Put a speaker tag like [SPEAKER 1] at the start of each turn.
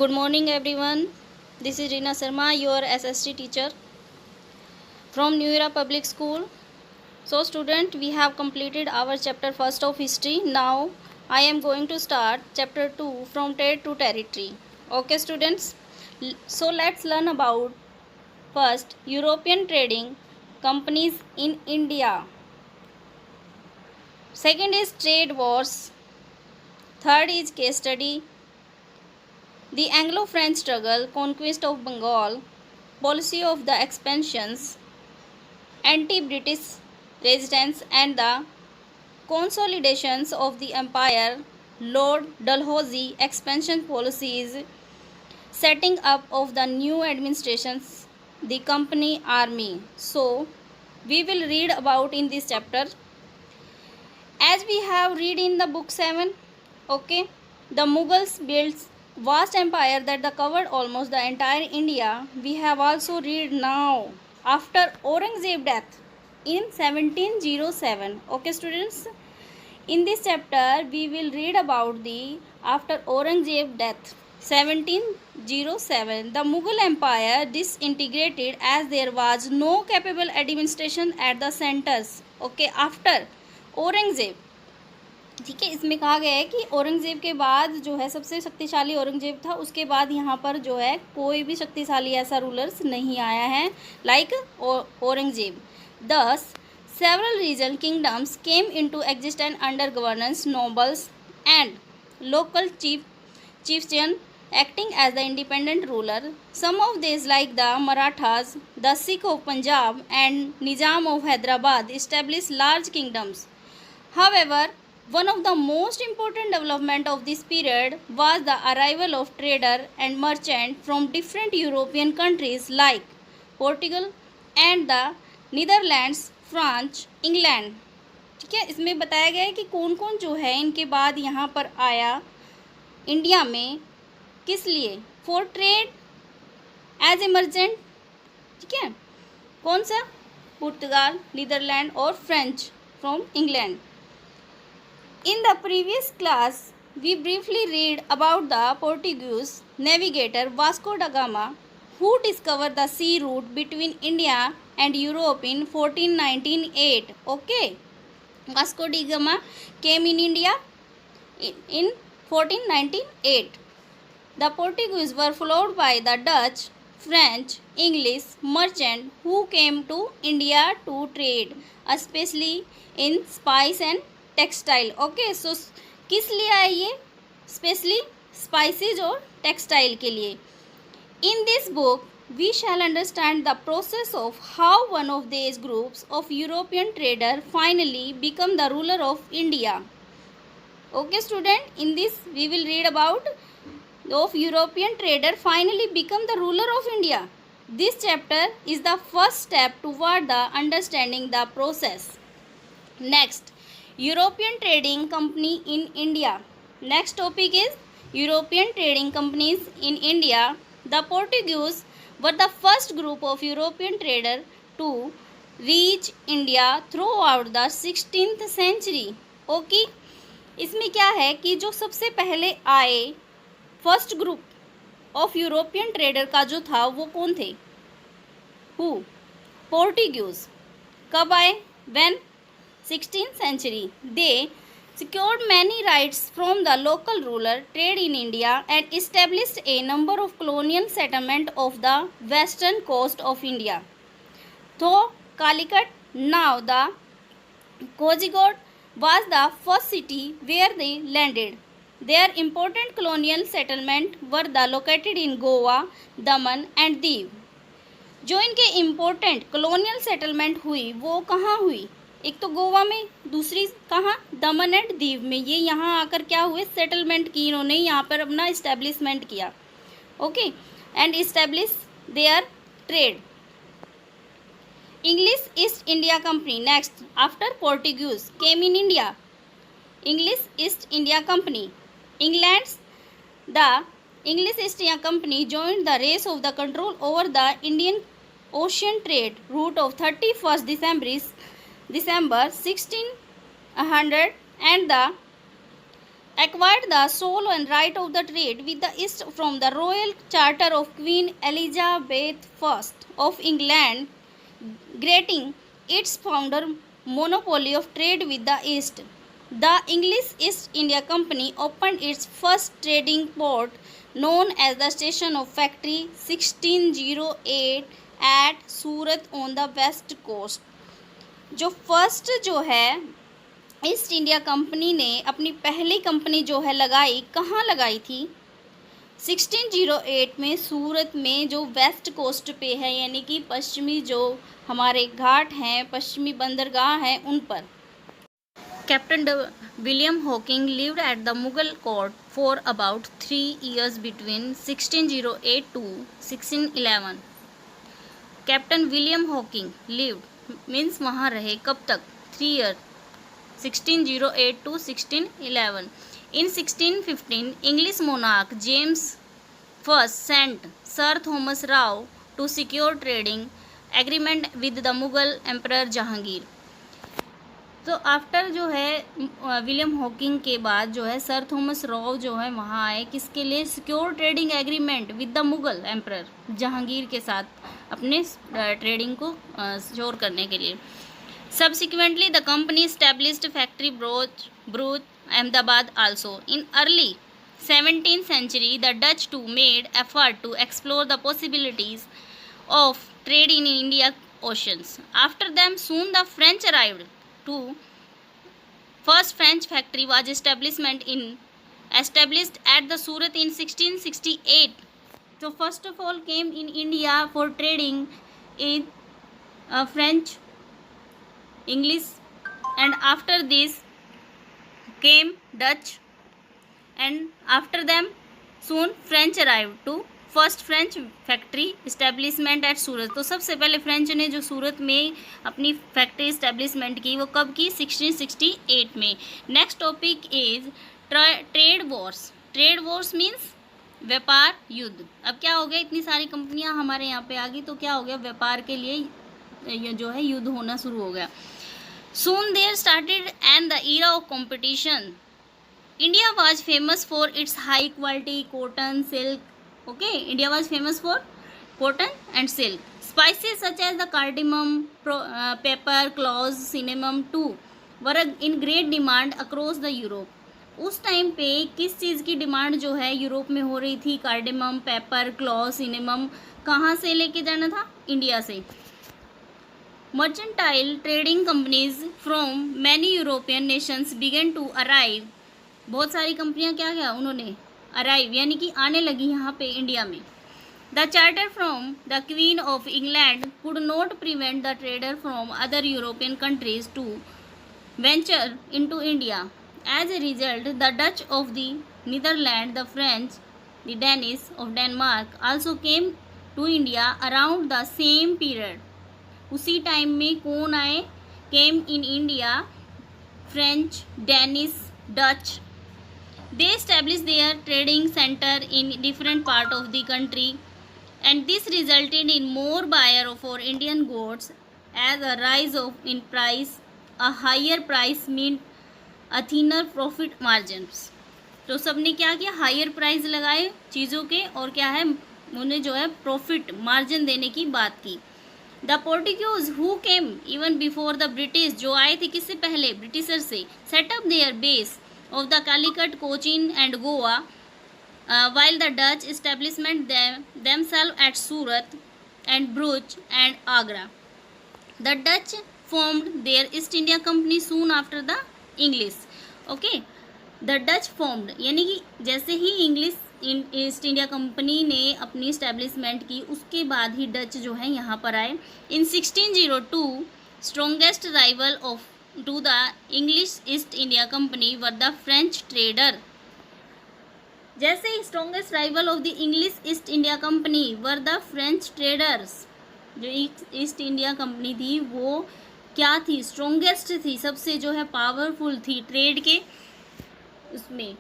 [SPEAKER 1] Good morning everyone. This is Rina Sharma, your SST teacher from New Era Public School. So student, we have completed our chapter first of history. Now I am going to start chapter 2 from trade to territory. Okay students. So let's learn about first European trading companies in India. Second is trade wars. Third is case study. The Anglo-French struggle, conquest of Bengal, policy of the expansions, anti-British resistance and the consolidations of the empire, Lord Dalhousie expansion policies, setting up of the new administrations, the company army. So we will read about in this chapter as we have read in the book 7. Okay, the Mughals built vast empire that covered almost the entire India. We have also read now after Aurangzeb death in 1707. Okay students, in this chapter we will read about the after Aurangzeb death 1707 the Mughal empire disintegrated as there was no capable administration at the centers. Okay, after Aurangzeb, ठीक है, इसमें कहा गया है कि औरंगजेब के बाद जो है सबसे शक्तिशाली औरंगजेब था, उसके बाद यहाँ पर जो है कोई भी शक्तिशाली ऐसा रूलर्स नहीं आया है like Aurangzeb. Thus several regional kingdoms came into existence under governance, nobles and local chieftain acting as the independent ruler. Some of these like the Marathas, the Sikh of Punjab and Nizam of Hyderabad established large kingdoms. However, one of the most important development of this period was the arrival of trader and merchant from different European countries like Portugal and the Netherlands, France, England. ठीक है, इसमें बताया गया है कि कौन कौन जो है इनके बाद यहाँ पर आया इंडिया में, किस लिए, फॉर ट्रेड एज इमरजेंट. ठीक है, कौन सा, पुर्तगाल, नीदरलैंड और French from England. In the previous class, we briefly read about the Portuguese navigator Vasco da Gama, who discovered the sea route between India and Europe in 1498. Okay, Vasco da Gama came in India in 1498. The Portuguese were followed by the Dutch, French, English merchants who came to India to trade, especially in spice and textile. Okay, so किस लिए आए ये, specially spices और textile के लिए. In this book we shall understand the process of how one of these groups of European trader finally become the ruler of India. Okay student, in this we will read about of European trader finally become the ruler of India. This chapter is the first step toward the understanding the process. Next, European trading company in India. Next topic is European trading companies in India. The Portuguese were the first group of European traders to reach India throughout the 16th century. Okay, इसमें क्या है कि जो सबसे पहले आए first group of European trader का जो था वो कौन थे, हु, पोर्टुगीज. कब आए, when, 16th century. They secured many rights from the local ruler trade in India and established a number of colonial settlements of the western coast of India. Though Calicut, now the Kozhikode, was the first city where they landed. Their important colonial settlements were located in Goa, Daman and Diu. जो इनके important colonial settlement हुई वो कहाँ हुई, एक तो गोवा में, दूसरी कहाँ, दमन एंड दीव में. ये यहाँ आकर क्या हुए, सेटलमेंट की इन्होंने, यहाँ पर अपना इस्टेब्लिशमेंट किया. Okay, and establish there trade. English East India company. Next, after Portuguese came in India, English East India company. England's the English East India Company joined the race of the control over the Indian Ocean trade route of 31st December 1600 and the acquired the sole and right of the trade with the East from the Royal Charter of Queen Elizabeth I of England, granting its founder monopoly of trade with the East. The English East India Company opened its first trading port, known as the Station of Factory, 1608 at Surat on the west coast. जो first जो है east India company ने अपनी पहली company जो है लगाई, कहाँ लगाई थी? 1608 में सूरत में, जो वेस्ट कोस्ट पे है, यानी कि पश्चिमी जो हमारे घाट हैं, पश्चिमी बंदरगाह हैं, उन पर। Captain William Hawking lived at the Mughal court for about 3 years between 1608 to 1611। Captain William Hawking lived means वहाँ रहे कब तक? 3 years, 1608 to 1611। In 1615, English monarch James I sent Sir Thomas Rao to secure trading agreement with the Mughal Emperor Jahangir। तो after जो है William Hawking के बाद जो है सर थॉमस राव जो है वहाँ आए, किसके लिए? Secure trading agreement with the Mughal emperor Jahangir के साथ, अपने ट्रेडिंग को श्योर करने के लिए। Subsequently, the company established factory Bruges, Ahmedabad also. In early 17th century, the Dutch too made effort to explore the possibilities of trade in Indian oceans. After them, soon the French arrived. Too. First French factory was established at the Surat in 1668. So first of all came in India for trading in French, English, and after this came Dutch, and after them soon French arrived to first French factory establishment at Surat. तो सबसे पहले French ने जो सूरत में अपनी factory establishment की, वो कब की? 1668 में। Next topic is trade Wars. Trade Wars means व्यापार युद्ध। अब क्या हो गया, इतनी सारी कंपनियां हमारे यहाँ पे आ गई, तो क्या हो गया, व्यापार के लिए जो है युद्ध होना शुरू हो गया। Soon there started and the era of competition. India was famous for its high quality cotton, silk. Okay, India was famous for cotton and silk. Spices such as the cardamom, pepper, cloves, cinnamon too were in great demand across the Europe. उस time पे किस चीज़ की demand जो है Europe में हो रही थी? Cardamom, paper, clove, cinnamon. कहाँ से लेके जाना था? इंडिया से। Mercantile trading companies from many European nations began to arrive. बहुत सारी कंपनियां क्या उन्होंने arrive यानी कि आने लगी यहाँ पे इंडिया में। The charter from the Queen of England could not prevent the trader from other European countries to venture into India. As a result, the Dutch of the Netherlands, the French, the Danish of Denmark also came to India around the same period. उसी time में कौन आए? Came in India, French, Danish, Dutch. They establish their trading centre in different part of the country and this resulted in more buyer for Indian goods as a rise of in price. A higher price mean a thinner profit margins. तो सब ने क्या किया? Higher price लगाए चीज़ों के, और क्या है, उन्हें जो है प्रॉफिट मार्जिन देने की बात की। The Portuguese who came even before the British, जो आए थे किससे पहले? ब्रिटिशर से। Set up there base of the Calicut, Cochin and Goa, while the Dutch establishment themselves at Surat and Bruges and Agra. The Dutch formed their East India Company soon after the English. Okay, the Dutch formed यानी कि जैसे ही English East India company ने अपनी establishment की, उसके बाद ही Dutch जो है यहाँ पर आए। In 1602 strongest rival of to the English East India Company were the French trader. जैसे ही strongest rival of the English East India Company were the French traders. जो ईस्ट इंडिया कंपनी थी वो क्या थी? स्ट्रॉन्गेस्ट थी, सबसे जो है पावरफुल थी ट्रेड के उसमें।